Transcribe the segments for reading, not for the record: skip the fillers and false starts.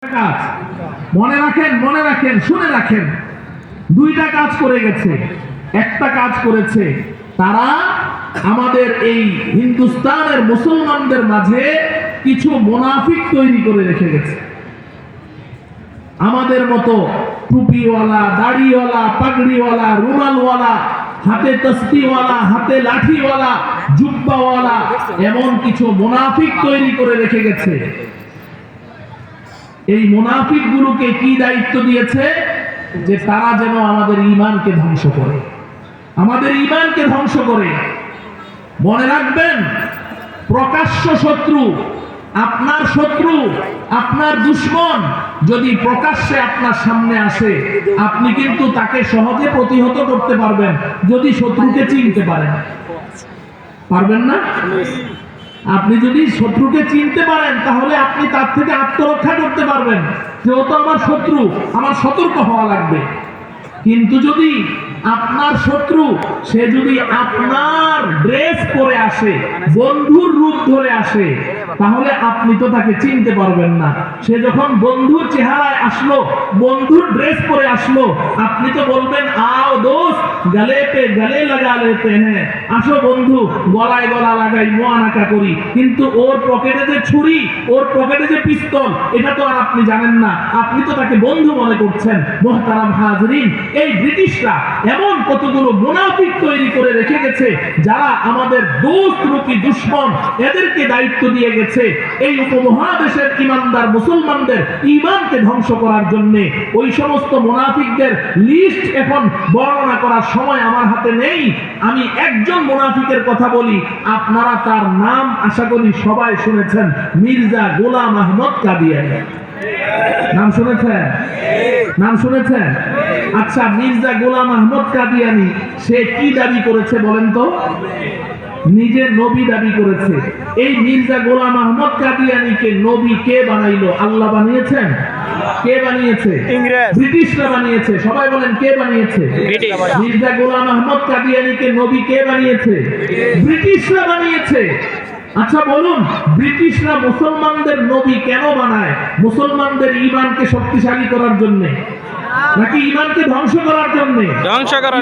কাজ মনে রাখেন শুনে রাখেন, দুইটা কাজ করে গেছে। একটা কাজ করেছে, তারা আমাদের এই হিন্দুস্তানের মুসলমানদের মাঝে কিছু মুনাফিক তৈরি করে রেখে গেছে। আমাদের মতো টুপিওয়ালা, দাড়িওয়ালা, পাগড়িওয়ালা, রুমালওয়ালা, হাতে তসবিওয়ালা, হাতে লাঠিওয়ালা, জুব্বাওয়ালা, এমন কিছু মুনাফিক তৈরি করে রেখে গেছে। এই মুনাফিক গুলোকে কি দায়িত্ব দিয়েছে? যে তারা যেন আমাদের ঈমানকে ধ্বংস করে, আমাদের ঈমানকে ধ্বংস করে। মনে রাখবেন, প্রকাশ্য শত্রু, আপনার শত্রু, আপনার দুশমন যদি প্রকাশ্যে আপনার সামনে আসে, আপনি কিন্তু তাকে সহজে প্রতিহত করতে পারবেন যদি শত্রুকে চিনতে পারেন। পারবেন না? আপনি যদি শত্রুকে চিনতে পারেন, তাহলে আপনি তার থেকে আত্মরক্ষা করতে পারবেন, যে ও তো আমার শত্রু, আমার সতর্ক হওয়া লাগবে। কিন্তু যদি আপনার শত্রু, সে যদি আপনার ড্রেস পরে আসে, বন্ধুর রূপ ধরে আসে, তাহলে আপনি তো তাকে চিনতে পারবেন না। সে যখন বন্ধুর চেহারায় আসলো, বন্ধুর ড্রেস পরে আসলো, আপনি তো বলবেন, আও দোস্ত, গলে পে গলে লাগা লেতে হ্যাঁ, আসো বন্ধু, গলায় গলা লাগাই, মোয়ানাকা করি। কিন্তু ওর পকেটে যে ছুরি, ওর পকেটে যে পিস্তল, এটা তো আর আপনি জানেন না। আপনি তো তাকে বন্ধু মনে করছেন। মুহতারাম হাজরিন, এই ব্রিটিশরা এমন কতগুলো মুনাফিক তৈরি করে রেখে গেছে, যারা আমাদের দোস্ত রূপী দুশমন, এদেরকে দায়িত্ব দিয়ে গেছে এই উপমহাদেশের ইমানদার মুসলমানদের ঈমানকে ধ্বংস করার জন্য। ওই সমস্ত মুনাফিকদের লিস্ট এখন বর্ণনা করার সময় আমার হাতে নেই। আমি একজন মুনাফিকের কথা বলি, আপনারা তার নাম আশা করি সবাই শুনেছেন, মির্জা গোলাম আহমদ কাদিয়ানী। নাম শুনেছেন? নাম শুনেছেন? আচ্ছা, মির্জা গোলাম আহমদ কাদিয়ানী সে কি দাবি করেছে বলেন তো? নিজে নবী দাবি করেছে। এই মির্জা গোলাম আহমদ কাদিয়ানীকে নবী কে বানাইলো? আল্লাহ বানিয়েছেন? কে বানিয়েছে? ব্রিটিশরা বানিয়েছে। সবাই বলেন, কে বানিয়েছে? মির্জা গোলাম আহমদ কাদিয়ানীকে নবী কে বানিয়েছে? ব্রিটিশরা বানিয়েছে। আচ্ছা বলুন, ব্রিটিশরা মুসলমানদের নবী কেন বানায়? মুসলমানদের ঈমানকে শক্তিশালী করার জন্য, নাকি ঈমানকে ধ্বংস করার জন্য?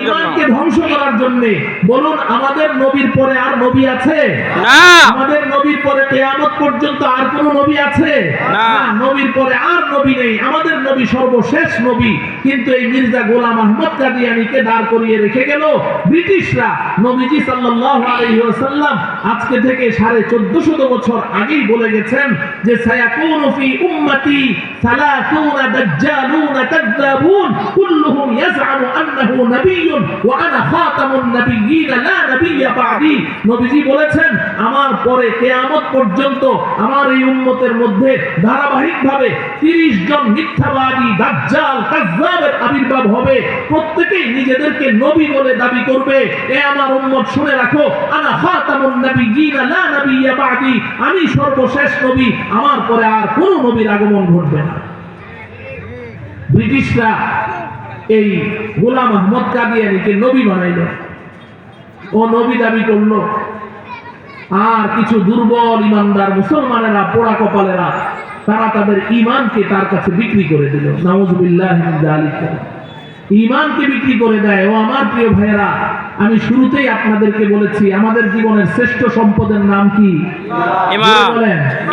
ঈমানকে ধ্বংস করার জন্য। বলুন, আমাদের নবীর পরে আর নবী আছে? না। আমাদের নবীর পরে কিয়ামত পর্যন্ত আর কোন নবী আছে? না। নবীর পরে আর নবী নেই, আমাদের নবী সর্বশেষ নবী। কিন্তু এই মির্জা গোলাম আহমদ কাদিয়ানীকে দাঁড় করিয়ে রেখে গেল ব্রিটিশরা। নবীজি সাল্লাল্লাহু আলাইহি ওয়াসাল্লাম আজকে থেকে 1450 বছর আগেই বলে গেছেন যে সায়াকুনু ফি উম্মতি 30 দাজ্জালুন কাযাবুন কুল্লুহুম ইয়াজআমু আন্নাহু নাবিয়্যুন ওয়া আনা খাতামুন নাবিয়্যিন লা নাবিয়্যা বা'দি। নবীজি বলেছেন, আমার পরে কিয়ামত পর্যন্ত আমার এই উম্মতের মধ্যে ধারাবাহিকভাবে 30 জন মিথ্যাবাদী দাজ্জাল কাযাবের আবির্ভাব হবে। প্রত্যেকেই নিজেদেরকে নবী বলে দাবি করবে। এ আমার উম্মত, শুনে রাখো, আনা খাতামুন নাবিয়্যিন লা নাবিয়্যা বা'দি, আমি সর্বশেষ নবী, আমার পরে আর কোন নবীর আগমন ঘটবে না। ব্রিটিশরা এই গোলাম আহমদ কাদিয়ানীকে নবী বানাইল, ও নবী দাবি করলো। আর কিছু দুর্বল ইমানদার মুসলমানেরা, পোড়া কপালেরা, তারা তাদের ঈমানকে তার কাছে বিক্রি করে দিল। নাউযুবিল্লাহি মিন যালিকা। ঈমানকে বিক্রি করে দেয়। ও আমার প্রিয় ভাইয়েরা, আমি শুরুতেই আপনাদেরকে বলেছি, আমাদের জীবনের শ্রেষ্ঠ সম্পদের নাম কি? ঈমান।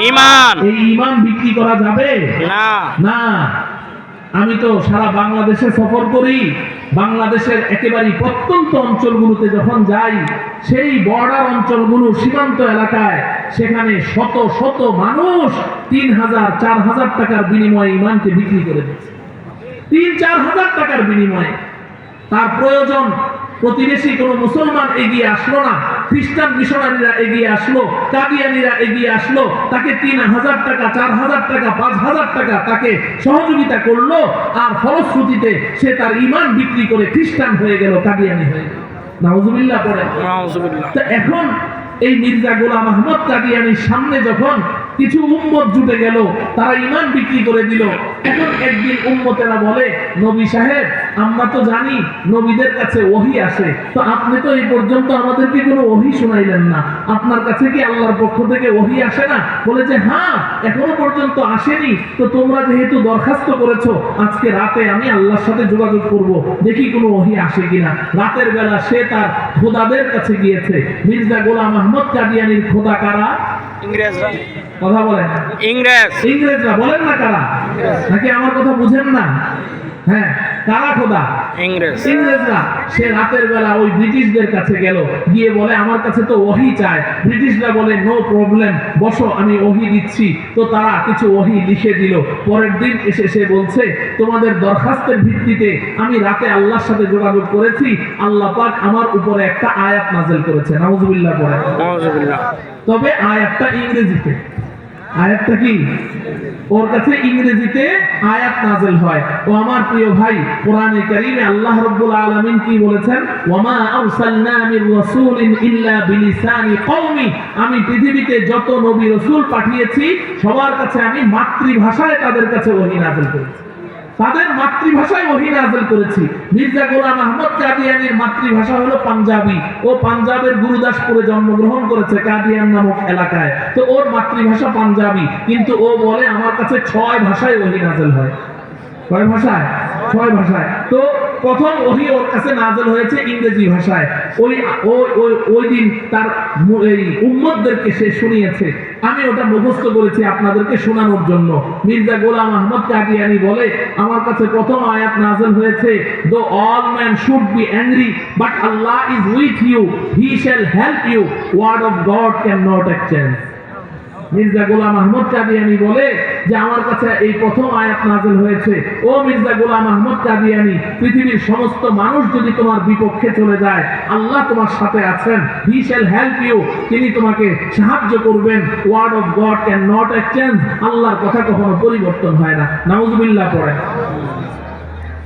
ঈমান। এই ঈমান বিক্রি করা যাবে না। না। আমি তো সারা বাংলাদেশে সফর করি। বাংলাদেশের একেবারে প্রত্যন্ত অঞ্চলগুলোতে যখন যাই, সেই বর্ডার অঞ্চলগুলো, সীমান্ত এলাকায়, সেখানে শত শত মানুষ 3000, 4000 টাকার বিনিময়ে ঈমানকে বিক্রি করে দিচ্ছে। 3-4 হাজার টাকার বিনিময়ে। তার প্রয়োজন প্রতিবেশী কোন মুসলমান এগিয়ে আসলো না, খ্রিস্টান মিশনারিরা এগিয়ে আসলো, কাদিয়ানীরা এগিয়ে আসলো, তাকে 3000 টাকা, 4000 টাকা, 5000 টাকা তাকে সহযোগিতা করলো, আর ফলশ্রুতিতে সে তার ঈমান বিক্রি করে খ্রিস্টান হয়ে গেল, কাদিয়ানী হয়ে গেল। নাউযুবিল্লাহ পড়ে। তো এখন এই মির্জা গোলাম আহমদ কাদিয়ানীর সামনে যখন কিছু উম্মত জুটে গেল, তারা ঈমান বিক্রি করে দিল। এখন একদিন উম্মতেরা বলে, নবী সাহেব আমরা তো জানি নবীদের কাছে ওহী আসে, তো আপনি তো এই পর্যন্ত আমাদেরকে কোনো ওহী শোনাইলেন না, আপনার কাছে কি আল্লাহর পক্ষ থেকে ওহী আসে না? বলে যে হ্যাঁ, এখনো পর্যন্ত আসেনি, তো তোমরা যেহেতু দরখাস্ত করেছো, আজকে রাতে আমি আল্লাহর সাথে যোগাযোগ করব, দেখি কোনো ওহী আসে কিনা। রাতের বেলা সে তার খোদাদের কাছে গিয়েছে। মির্জা গোলাম আহমদ কাদিয়ানীর খোদা কারা? ইংরেজরা। কথা বলেন। ইংরেজরা। বলেন না কারা, নাকি আমার কথা বুঝেন না? হ্যাঁ, কারা খোদা? ইংরেজরা। সে রাতের বেলা ওই ব্রিটিশদের কাছে গেল, গিয়ে বলে আমার কাছে তো ওহী চায়। ব্রিটিশরা বলে নো প্রবলেম, বসো আমি ওহী দিচ্ছি। তো তারা কিছু ওহী লিখে দিল। পরের দিন এসে সে বলছে, তোমাদের দরখাস্তের ভিত্তিতে আমি রাতে আল্লাহর সাথে যোগাযোগ করেছি, আল্লাহ পাক আমার উপরে একটা আয়াত নাযিল করেছে। নাউযুবিল্লাহ পড়ে। নাউযুবিল্লাহ। তবে আয়াতটা ইংরেজিতে। আয়াতটা কি? ওর কাছে ইংরেজিতে আয়াত নাযিল হয়। ও আমার প্রিয় ভাই, কোরআনে কারীমে আল্লাহ রাব্বুল আলামিন কি বলেছেন? ওয়ামা আরসালনা মির রাসূলিন ইল্লা বিলিসানি কওমি, আমি পৃথিবীতে যত নবী রাসূল পাঠিয়েছি সবার কাছে আমি মাতৃভাষায় তাদের কাছে ওহী নাযিল করেছি। তাদের মাতৃভাষায় ওহী নাযিল করেছি। মির্জা গোলাম আহমদ কাদিয়ানীর মাতৃভাষা হলো পাঞ্জাবি। ও পাঞ্জাবের গুরুদাসপুরে জন্মগ্রহণ করেছে, কাদিয়ান নামক এলাকায়। তো ওর মাতৃভাষা পাঞ্জাবি, কিন্তু ও বলে আমার কাছে 6 ভাষায় ওহী নাযিল হয়। কয় ভাষায়? 6 ভাষায়। তো প্রথম ওহী ওর কাছে নাযিল হয়েছে ইংরেজি ভাষায়। ওই দিন তার এই উম্মতদেরকে সে শুনিয়েছে। আমি ওটা মুখস্থ করেছি আপনাদেরকে শোনানোর জন্য। মির্জা গোলাম আহমদ কাদিয়ানী বলে, আমার কাছে প্রথম আয়াত নাযিল হয়েছে, though all man should be angry but Allah is with you, he shall help you, word of God can not exchange. Mirza Ghulam Ahmad Qadiani বলে যে আমার কাছে এই প্রথম আয়াত নাযিল হয়েছে, ও মির্জা গোলাম আহমদ কাদিয়ানী, পৃথিবীর সমস্ত মানুষ যদি তোমার বিপক্ষে চলে যায়, আল্লাহ তোমার সাথে আছেন, হি শ্যাল হেল্প ইউ, তিনি তোমাকে সাহায্য করবেন, word of God can not exchange, আল্লাহর কথা কখনো পরিবর্তন হয় না। নাউযুবিল্লাহ পড়ে।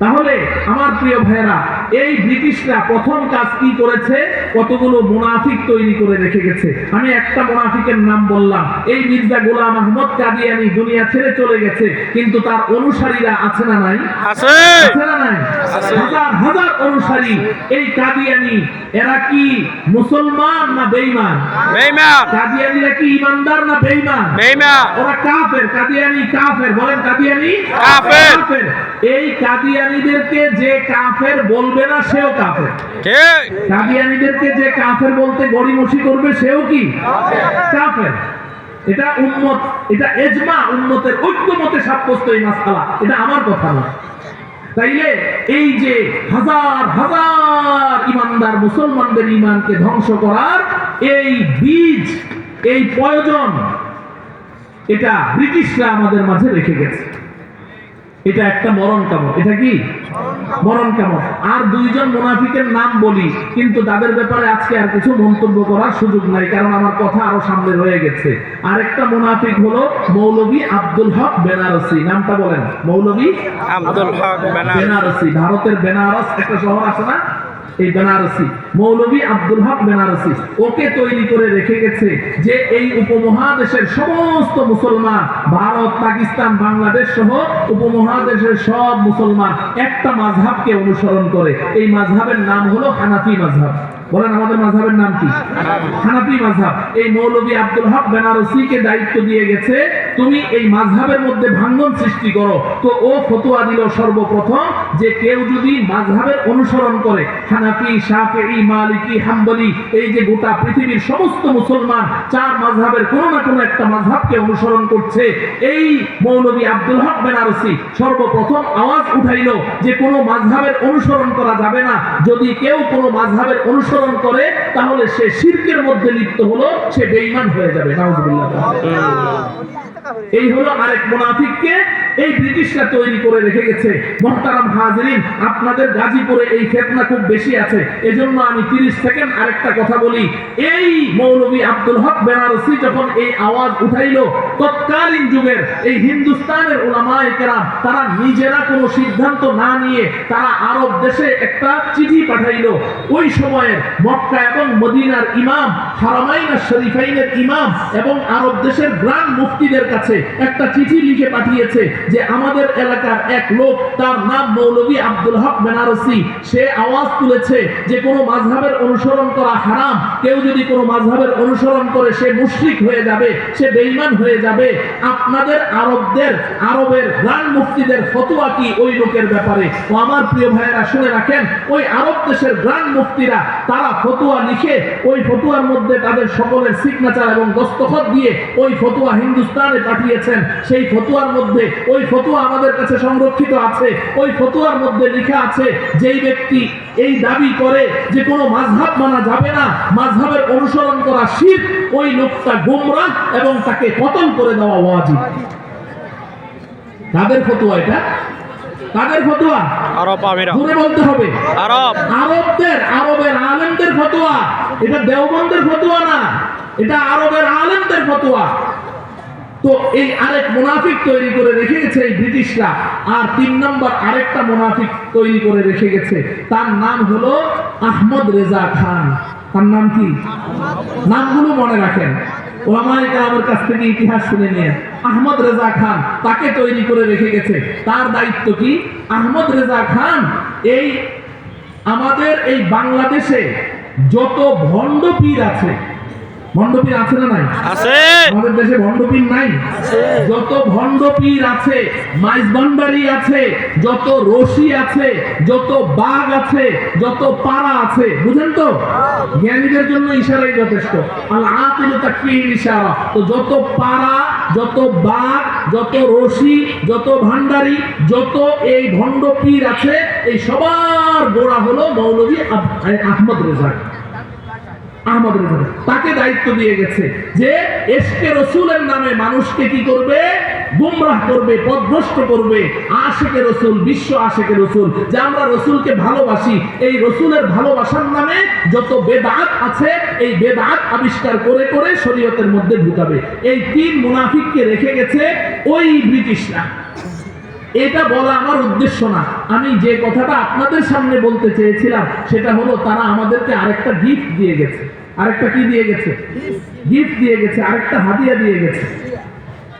তাহলে আমার প্রিয় ভাইরা, এই ব্রিটিশরা প্রথম কাজ কি করেছে? কতগুলো মুনাফিক তৈরি করে রেখে গেছে। আমি একটা মুনাফিকের নাম বললাম। এই মির্জা গোলাম আহমদ কাদিয়ানী দুনিয়া ছেড়ে চলে গেছে, কিন্তু তার অনুসারীরা আছে না নাই? আছে না নাই? হাজার হাজার অনুসারী এই কাদিয়ানী। এরা কি মুসলমান না বেঈমান? বেঈমান। কাদিয়ানীরা কি ঈমানদার না বেঈমান? বেঈমান। ওরা কাফের। কাদিয়ানী কাফের। বলেন কাদিয়ানী কাফের। এই কাদিয়ানীদেরকে যে কাফের বলবে না সেও কাফের। ঠিক। কাদিয়ানীদেরকে যে কাফের বলতে গড়িমসি করবে সেও কি কাফের। এটা উম্মত, এটা ইজমা, উম্মতের ঐক্যমতে সাব্যস্ত এই মাসআলা, এটা আমার কথা না। তাইলে এই যে হাজার হাজার ইমানদার মুসলমানদের ঈমানকে ধ্বংস করার এই বীজ, এই প্রয়োজন, এটা ব্রিটিশরা আমাদের মাঝে রেখে গেছে। এটা একটা মরণ কামড়। এটা কি মরণ কামড়? আর দুইজন মুনাফিকের নাম বলি, কিন্তু তাদের ব্যাপারে আজকে আর কিছু মন্তব্য করার সুযোগ নাই, কারণ আমার কথা আরো সামনে রয়ে গেছে। আরেকটা মুনাফিক হলো মৌলভী আব্দুল হক বেনারসি। নামটা বলেন। মৌলভী আব্দুল হক বেনারসি। ভারতের বেনারস একটা শহর আছে না, এই বেনারসি। মৌলভী আব্দুল হক বেনারসি ওকে তৈরি করে রেখে গেছে যে এই উপমহাদেশের সমস্ত মুসলমান, ভারত, পাকিস্তান, বাংলাদেশ সহ উপমহাদেশের সব মুসলমান একটা মাযহাবকে অনুসরণ করে। এই মাযহাবের নাম হলো হানাফি মাযহাব। বলেন আমাদের মাযহাবের নাম কি? হানাফি মাযহাব। এই মৌলভী আব্দুল হক বেনারসিকে দায়িত্ব দিয়ে গেছে, তুমি এই মাযহাবের মধ্যে ভাঙন সৃষ্টি করো। তো ও ফতোয়া দিল সর্বপ্রথম যে কেউ যদি মাযহাবের অনুসরণ করে, হানাফি, শাফিঈ, মালিকি, হাম্বলি, এই যে গোটা পৃথিবীর সমস্ত মুসলমান 4 মাযহাবের কোনো না কোনো একটা মাযহাবকে অনুসরণ করছে, এই মৌলভী আব্দুল হক বেনারসি সর্বপ্রথম আওয়াজ উঠাইল যে কোনো মাযহাবের অনুসরণ করা যাবে না। যদি কেউ কোনো মাযহাবের অনুসরণ করে তাহলে সে শিরকের মধ্যে লিপ্ত হলো, সে বেঈমান হয়ে যাবে। নাউযুবিল্লাহ। এই হলো আরেক মুনাফিককে এই ব্রিটিশরা তৈরি করে রেখে গেছে। মুহতারাম হাজিরিন, আপনাদের গাজীপুরে এই ফিতনা খুব বেশি আছে, এজন্য আমি 30 সেকেন্ড আরেকটা কথা বলি। এই মৌলভী আব্দুল হক বেনারসি যখন এই আওয়াজ উঠাইলো, তৎকালীন যুগের এই হিন্দুস্তানের উলামায়ে কেরাম তারা নিজেরা কোনো সিদ্ধান্ত না নিয়ে তারা আরব দেশে একটা চিঠি পাঠাইলো। ওই সময়ে মক্কা এবং মদিনার ইমাম, হারামাইন শরীফাইনের ইমাম এবং আরব দেশের গ্রান্ড মুফতিদের কাছে একটা চিঠি লিখে পাঠিয়েছে যে আমাদের আমাদের এলাকার এক লোক, তার নাম মৌলভী আব্দুল হক বেনারসি, সে আওয়াজ তুলেছে যে কোনো মাযহাবের অনুসরণ করা হারাম, কেউ যদি কোনো মাযহাবের অনুসরণ করে সে মুশরিক হয়ে যাবে, সে বেঈমান হয়ে যাবে। আপনাদের আরবের গ্র্যান্ড মুফতিদের ফতোয়া কি ওই লোকের ব্যাপারে? ও আমার প্রিয় ভাইয়েরা শুনে রাখেন, ওই আরব দেশের গ্র্যান্ড মুফতিরা তারা ফতোয়া লিখে ওই ফতোয়ার মধ্যে তাদের সকলের সিগনেচার এবং দস্তখত দিয়ে ওই ফতোয়া হিন্দুস্তানে পাঠিয়েছেন। সেই ফতোয়ার মধ্যে, ওই ফতোয়া আমাদের কাছে সংরক্ষিত আছে, ওই ফতোয়ার মধ্যে লেখা আছে যেই ব্যক্তি এই দাবি করে যে কোনো মাযহাব মানা যাবে না, মাযহাবের অনুসরণ করা শিরক, ওই লোকটা গোমরাহ এবং তাকে কতল করে দেওয়া ওয়াজিব। কাদের ফতোয়া এটা? কাদের ফতোয়া? আরব আমিরা। জোরে বলতে হবে। আরবের আলেমদের ফতোয়া। এটা দেওবন্দের ফতোয়া না, এটা আরবের আলেমদের ফতোয়া। তো এই আরেক মুনাফিক তৈরি করে রেখে গেছে এই ব্রিটিশরা, আর 3 নম্বর আরেকটা মুনাফিক তৈরি করে রেখে গেছে, তার নাম হলো আহমদ রেজা খান। তার নাম কি? নামগুলো মনে রাখেন, ওলামায়ে কেরামের কাছ থেকে ইতিহাস শুনে নিয়ে। আহমদ রেজা খান, তাকে তৈরি করে রেখে গেছে। তার দায়িত্ব কি? আহমদ রেজা খান এই আমাদের এই বাংলাদেশে যত ভণ্ড পীর আছে, ভণ্ড পীর আছে না নাই? আছে। আমাদের দেশে ভণ্ড পীর নাই? যত ভণ্ড পীর আছে, মাইজ ভান্ডারি আছে, যত রশি আছে, যত বাঘ আছে, যত পারা আছে, বুঝেন তো? জ্ঞানীদের জন্য ইশারাই যথেষ্ট। আল আকিলু তাকফিহিল ইশারা। তো যত পারা, যত বাঘ, যত রশি, যত ভান্ডারি, যত এই ভণ্ড পীর আছে, এই সবার গোড়া হলো মৌলভী আহমদ রেজা। আহমদ রেজা তাকে দায়িত্ব দিয়ে গেছে যে ইশকে রাসূলের নামে মানুষকে কি করবে? গুমরাহ করবে, পথভ্রষ্ট করবে। আশিকে রাসূল, বিশ্ব আশিকে রাসূল, যে আমরা রাসূলকে ভালোবাসি, এই রাসূলের ভালোবাসার নামে যত বেদাত আছে, এই বেদাত আবিষ্কার করে করে শরীয়তের মধ্যে ঢুকাবে। এই 3 মুনাফিককে রেখে গেছে ওই ব্রিটিশরা। এটা বলা আমার উদ্দেশ্য না, আমি যে কথাটা আপনাদের সামনে বলতে চেয়েছিলাম সেটা হলো তারা আমাদেরকে আরেকটা গিফট দিয়ে গেছে। আরেকটা কি দিয়ে গেছে? গিফট দিয়ে গেছে, আরেকটা হাদিয়া দিয়ে গেছে।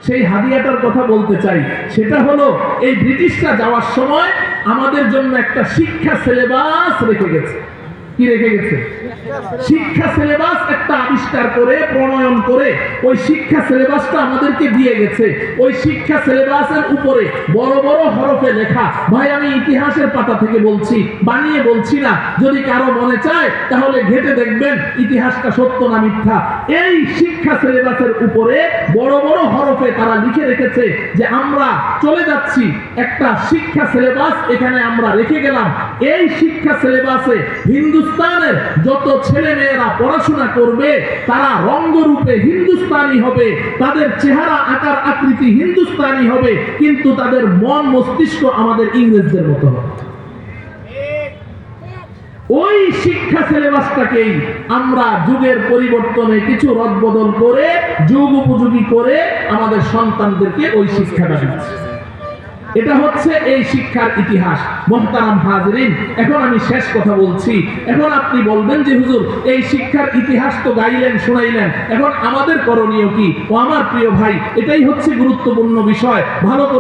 সেই হাদিয়াটার কথা বলতে চাই। সেটা হলো এই ব্রিটিশরা যাওয়ার সময় আমাদের জন্য একটা শিক্ষা সিলেবাস রেখে গেছে। কি রেখে গেছে? শিক্ষা সিলেবাস একটা আবিষ্কার করে, প্রণয়ন করে ওই শিক্ষা সিলেবাসটা আমাদেরকে দিয়ে গেছে। ওই শিক্ষা সিলেবাসের উপরে বড় বড় হরফে লেখা, ভাই আমি ইতিহাসের পাতা থেকে বলছি, বানিয়ে বলছি না, যদি কারো মনে চায় তাহলে ঘেটে দেখবেন ইতিহাসটা সত্য না মিথ্যা। এই শিক্ষা সিলেবাসের উপরে বড় বড় হরফে তারা লিখে রেখেছে যে আমরা চলে যাচ্ছি, একটা শিক্ষা সিলেবাস এখানে আমরা রেখে গেলাম। এই শিক্ষা সিলেবাসে হিন্দুস্তানের যত ছেলে মেয়েরা পড়াশোনা করবে তারা রঙ্গরূপে হিন্দুস্তানি হবে, তাদের চেহারা আকার আকৃতি হিন্দুস্তানি হবে, কিন্তু তাদের মন মস্তিষ্ক আমাদের ইংরেজদের মতো হবে। ওই শিক্ষা সিলেবাসটাকেই আমরা যুগের পরিবর্তনে কিছু রদবদল করে, যুগ উপযোগী করে আমাদের সন্তানদেরকে ওই শিক্ষাটা দিচ্ছি। এটা হচ্ছে এই শিক্ষার ইতিহাস। মুহতারাম হাজিরিন, এখন আমি শেষ কথা বলছি। এখন আপনি বলবেন যে হুজুর এই শিক্ষার ইতিহাস তো গাইলেন, শোনাইলেন, এখন আমাদের করণীয় কি? ও আমার প্রিয় ভাই, এটাই হচ্ছে গুরুত্বপূর্ণ বিষয়। ভালো করে